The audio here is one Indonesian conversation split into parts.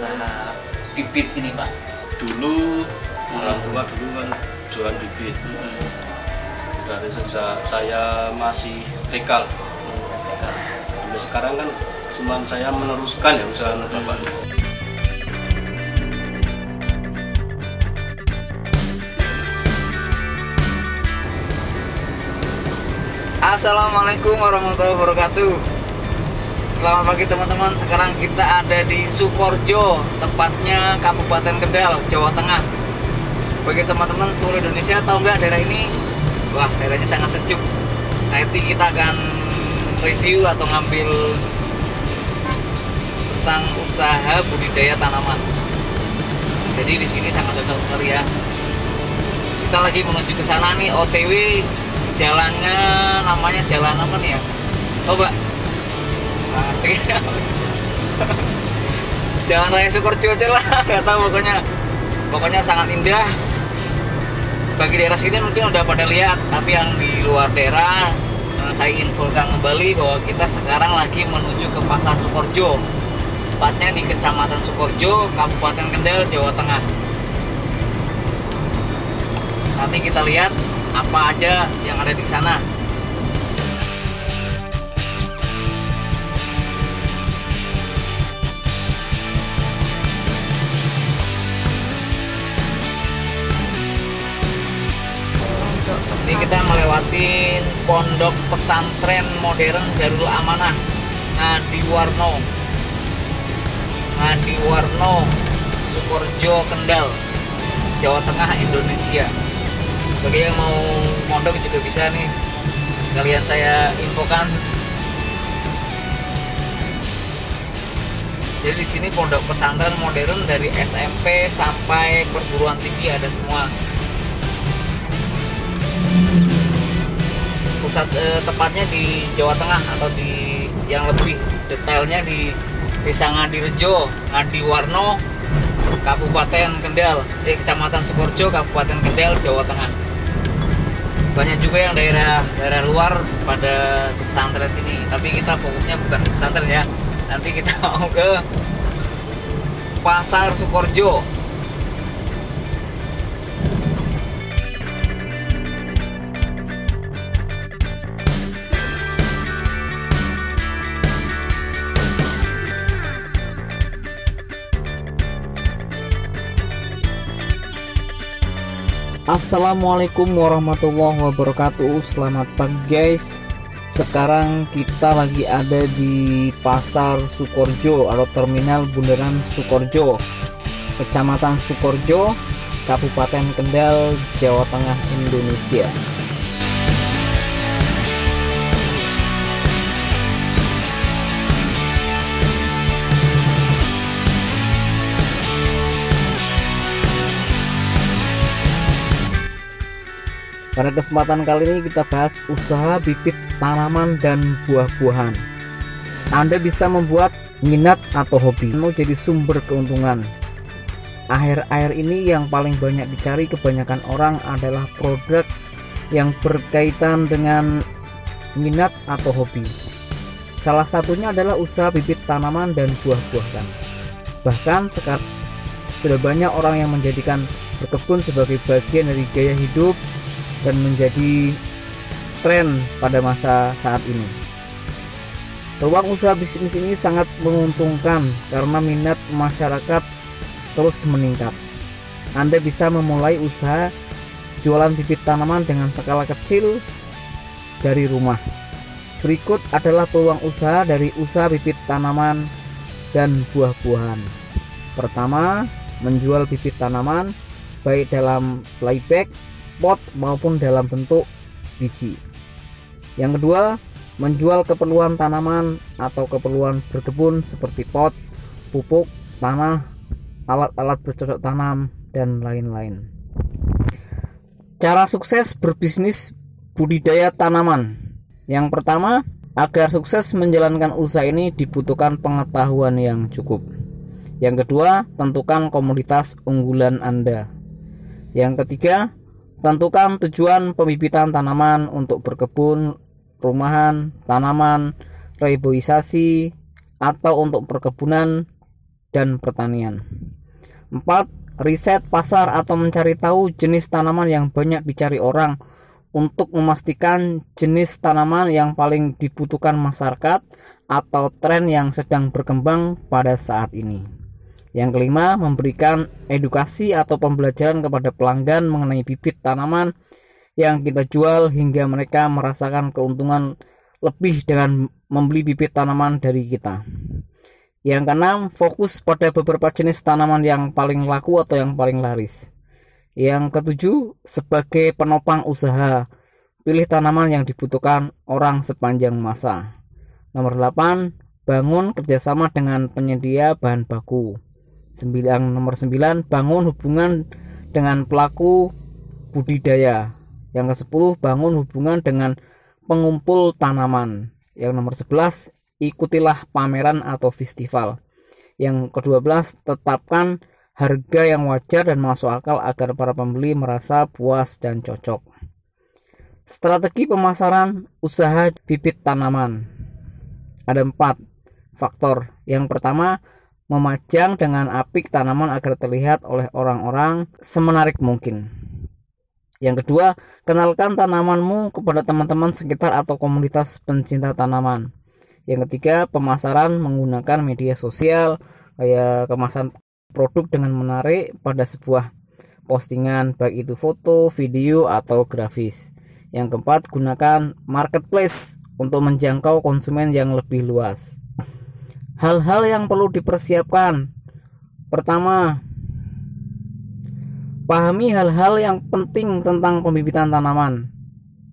usaha bibit ini Pak? Dulu orang tua dulu kan jualan bibit. Dari sejak saya masih TK. Sampai sekarang kan cuma saya meneruskan ya usaha bapak. Assalamualaikum warahmatullahi wabarakatuh. Selamat pagi teman-teman. Sekarang kita ada di Sukorejo, tepatnya Kabupaten Kendal, Jawa Tengah. Bagi teman-teman seluruh Indonesia tahu nggak daerah ini? Wah, daerahnya sangat sejuk. Nanti kita akan review atau ngambil tentang usaha budidaya tanaman. Jadi di sini sangat cocok sekali ya. Kita lagi menuju ke sana nih, OTW. Jalannya namanya jalan apa nih ya? Oh Pak, Jalan Raya Sukorejo aja lah, nggak tahu pokoknya sangat indah. Bagi daerah sini mungkin udah pada lihat, tapi yang di luar daerah saya infokan kembali bahwa kita sekarang lagi menuju ke Pasar Sukorejo, tepatnya di Kecamatan Sukorejo, Kabupaten Kendal, Jawa Tengah. Nanti kita lihat apa aja yang ada di sana. Ini kita melewati pondok pesantren modern Darul Amanah Ngadiwarno Sukorejo Kendal, Jawa Tengah, Indonesia. Bagi yang mau mondok juga bisa nih, sekalian saya infokan. Jadi di sini pondok pesantren modern dari SMP sampai perguruan tinggi ada semua. Pusat tepatnya di Jawa Tengah, atau di yang lebih detailnya di Desa Ngadirejo, Ngadiwarno, Kabupaten Kendal, Kecamatan Sukorejo, Kabupaten Kendal, Jawa Tengah. Banyak juga yang daerah luar pada ke pesantren sini, tapi kita fokusnya bukan ke pesantren ya. Nanti kita mau ke Pasar Sukorejo. Assalamualaikum warahmatullahi wabarakatuh. Selamat pagi guys. Sekarang kita lagi ada di Pasar Sukorejo atau Terminal Bundaran Sukorejo, Kecamatan Sukorejo, Kabupaten Kendal, Jawa Tengah, Indonesia. Pada kesempatan kali ini kita bahas usaha bibit tanaman dan buah-buahan. Anda bisa membuat minat atau hobi jadi sumber keuntungan. Akhir-akhir ini yang paling banyak dicari kebanyakan orang adalah produk yang berkaitan dengan minat atau hobi. Salah satunya adalah usaha bibit tanaman dan buah-buahan. Bahkan sekarang sudah banyak orang yang menjadikan berkebun sebagai bagian dari gaya hidup dan menjadi tren pada masa saat ini. Peluang usaha bisnis ini sangat menguntungkan karena minat masyarakat terus meningkat. Anda bisa memulai usaha jualan bibit tanaman dengan skala kecil dari rumah. Berikut adalah peluang usaha dari usaha bibit tanaman dan buah-buahan. Pertama, menjual bibit tanaman baik dalam playbag, pot maupun dalam bentuk biji. Yang kedua, menjual keperluan tanaman atau keperluan berkebun seperti pot, pupuk, tanah, alat-alat bercocok tanam, dan lain-lain. Cara sukses berbisnis budidaya tanaman. Yang pertama, agar sukses menjalankan usaha ini dibutuhkan pengetahuan yang cukup. Yang kedua, tentukan komoditas unggulan Anda. Yang ketiga, tentukan tujuan pembibitan tanaman untuk berkebun, rumahan, tanaman, reboisasi, atau untuk perkebunan dan pertanian. 4. Riset pasar atau mencari tahu jenis tanaman yang banyak dicari orang untuk memastikan jenis tanaman yang paling dibutuhkan masyarakat atau tren yang sedang berkembang pada saat ini. Yang kelima, memberikan edukasi atau pembelajaran kepada pelanggan mengenai bibit tanaman yang kita jual hingga mereka merasakan keuntungan lebih dengan membeli bibit tanaman dari kita. Yang keenam, fokus pada beberapa jenis tanaman yang paling laku atau yang paling laris. Yang ketujuh, sebagai penopang usaha, pilih tanaman yang dibutuhkan orang sepanjang masa. Nomor 8, bangun kerjasama dengan penyedia bahan baku. Nomor 9, bangun hubungan dengan pelaku budidaya. Yang ke-10, bangun hubungan dengan pengumpul tanaman. Yang nomor 11, ikutilah pameran atau festival. Yang ke-12, tetapkan harga yang wajar dan masuk akal agar para pembeli merasa puas dan cocok. Strategi pemasaran usaha bibit tanaman. Ada 4 faktor. Yang pertama, memajang dengan apik tanaman agar terlihat oleh orang-orang semenarik mungkin. Yang kedua, kenalkan tanamanmu kepada teman-teman sekitar atau komunitas pencinta tanaman. Yang ketiga, pemasaran menggunakan media sosial, kayak kemasan produk dengan menarik pada sebuah postingan, baik itu foto, video, atau grafis. Yang keempat, gunakan marketplace untuk menjangkau konsumen yang lebih luas. Hal-hal yang perlu dipersiapkan. Pertama, pahami hal-hal yang penting tentang pembibitan tanaman.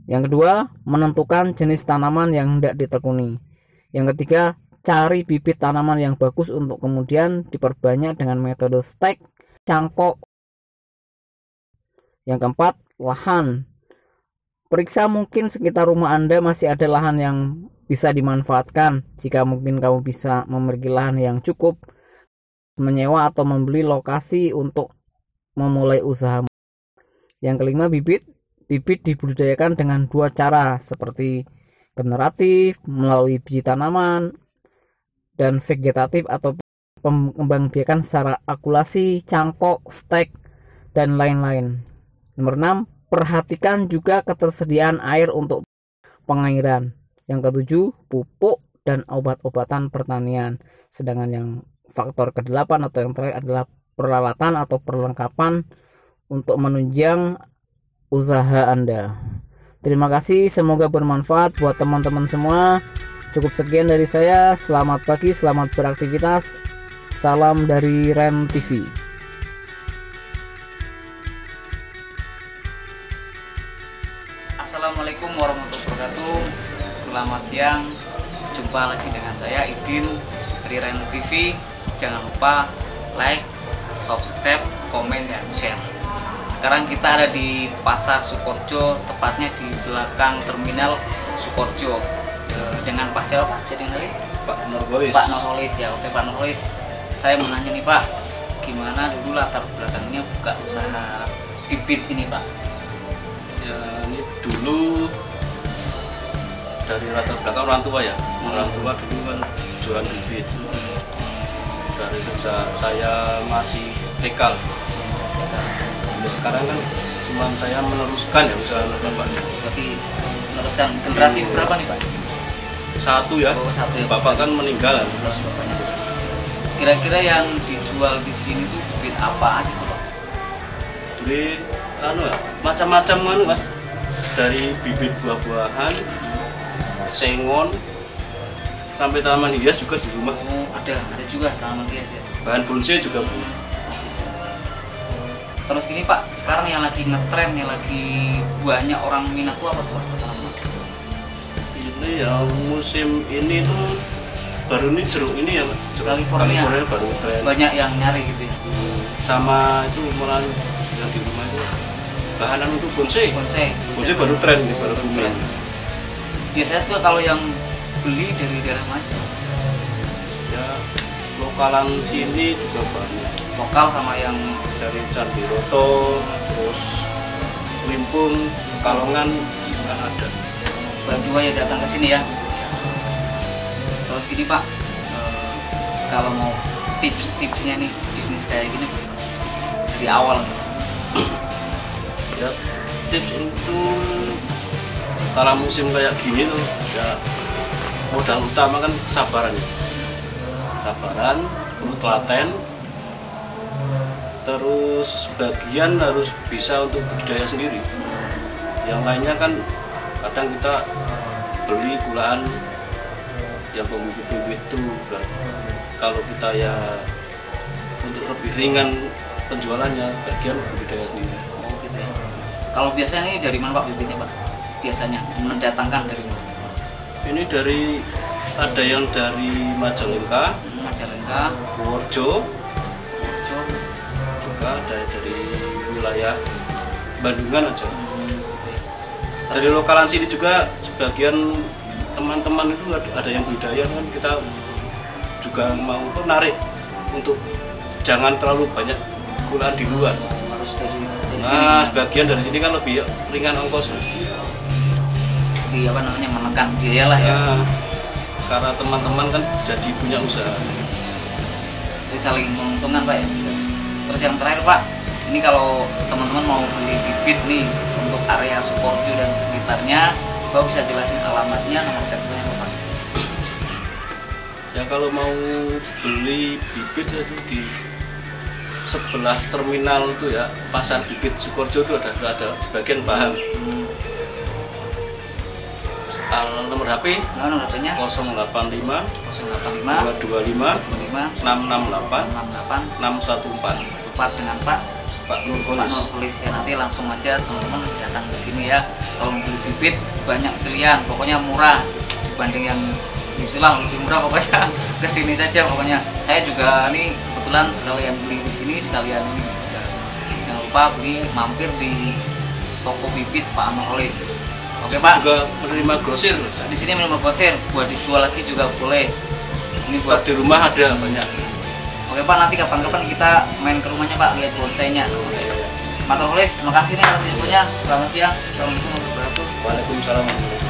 Yang kedua, menentukan jenis tanaman yang hendak ditekuni. Yang ketiga, cari bibit tanaman yang bagus untuk kemudian diperbanyak dengan metode stek, cangkok. Yang keempat, lahan. Periksa mungkin sekitar rumah Anda masih ada lahan yang bisa dimanfaatkan. Jika mungkin kamu bisa memiliki lahan yang cukup, menyewa atau membeli lokasi untuk memulai usaha. Yang kelima, bibit dibudidayakan dengan 2 cara, seperti generatif melalui biji tanaman dan vegetatif atau pengembangbiakan secara akulasi, cangkok, stek, dan lain-lain. Nomor 6, perhatikan juga ketersediaan air untuk pengairan. Yang ketujuh, pupuk dan obat-obatan pertanian. Sedangkan yang faktor ke-8 atau yang terakhir adalah peralatan atau perlengkapan untuk menunjang usaha Anda. Terima kasih, semoga bermanfaat buat teman-teman semua. Cukup sekian dari saya. Selamat pagi, selamat beraktivitas. Salam dari Ren TV. Assalamualaikum warahmatullahi wabarakatuh. Selamat siang. Jumpa lagi dengan saya Idin dari Ren TV. Jangan lupa like, subscribe, komen, dan share. Sekarang kita ada di Pasar Sukorejo, tepatnya di belakang terminal Sukorejo. Dengan Pak siapa? Jadi kenali? Pak Nurholis. Pak Nurholis ya. Oke Pak Nurholis. Saya mau nanya nih Pak, gimana dulu latar belakangnya buka usaha bibit ini Pak? Ya, ini dulu dari latar belakang orang tua ya. Orang tua dulu kan jualan bibit. Dari sejak saya masih TK. Sekarang kan cuma saya meneruskan ya usaha Bapak. Berarti meneruskan generasi berapa nih Pak? Satu ya. Oh, satu ya. Bapak kan meninggal. Kira-kira yang dijual di sini tuh bibit apa aja tuh Pak? Bibit macam-macam Mas. Dari bibit buah-buahan, sengon, sampai tanaman hias juga di rumah. Oh, ada juga tanaman hias ya. Bahan bonsai juga punya. Terus gini Pak, sekarang yang lagi ngetren, yang lagi banyak orang minat tuh apa tuh Pak? Ini ya musim ini tuh baru ini jeruk ini ya California baru tren. Banyak yang nyari gitu ya. Sama itu malah yang di rumah itu bahanan untuk bonsai baru tren nih, baru tren. Biasanya tuh kalau yang beli dari daerah mana? Ya lokalan sini juga banyak. Lokal sama yang dari Candiroto, terus Limpung, Pekalongan kan ada. Banyak juga ya datang ke sini ya. Terus gini Pak, kalau mau tips-tipsnya nih bisnis kayak gini dari awal nih. Ya, tips itu kalau musim kayak gini tuh ya modal utama kan kesabaran ya. Kesabaran, perlu telaten, terus sebagian harus bisa untuk budidaya sendiri. Yang lainnya kan kadang kita beli gulaan yang pembibit-bibit itu kan. Kalau kita ya untuk lebih ringan penjualannya, bagian budidaya sendiri. Oh gitu ya. Kalau biasanya ini dari mana Pak bibitnya Pak? Biasanya mendatangkan dari mana? Ini dari ada yang dari Majalengka, Majalengka, Purworejo, Purworejo, juga dari wilayah Bandungan aja. gitu ya. Dari lokalan sini juga sebagian teman-teman itu ada yang budidaya kan, kita juga mau tuh narik untuk jangan terlalu banyak gulaan di luar. Harus dari sini. Nah, sebagian dari sini kan lebih ringan ongkos. Di apa namanya menekan biaya lah ya. Nah, karena teman-teman kan jadi punya usaha. Jadi saling menguntungkan Pak ya. Terus yang terakhir Pak, ini kalau teman-teman mau beli bibit nih untuk area Sukoharjo dan sekitarnya, Bapak bisa jelasin alamatnya, nomor teleponnya Pak? Ya kalau mau beli bibit itu di sebelah terminal itu ya, pasar bibit Sukoharjo itu ada sebagian paham. Nomor HP Nah, nomor HP-nya 085 085 225 25 668 668 614. tepat dengan Pak Pak Nur Kholis ya. Nanti langsung aja teman-teman datang ke sini ya. Kalau mau beli bibit banyak pilihan, pokoknya murah dibanding yang itulah, lebih murah pokoknya. Kesini saja pokoknya. Saya juga nih kebetulan sekalian beli di sini, sekalian ini juga. Jangan lupa beli mampir di toko bibit Pak Nur Kholis. Oke Pak. Juga menerima grosir. Di sini menerima grosir, buat dijual lagi juga boleh. Ini buat Di rumah ada banyak. Oke Pak, nanti kapan-kapan kita main ke rumahnya Pak, lihat bonsainya. Pak Nur Kholis, terima kasih nih atas infonya. Selamat siang. Assalamualaikum warahmatullahi wabarakatuh. Waalaikumsalam.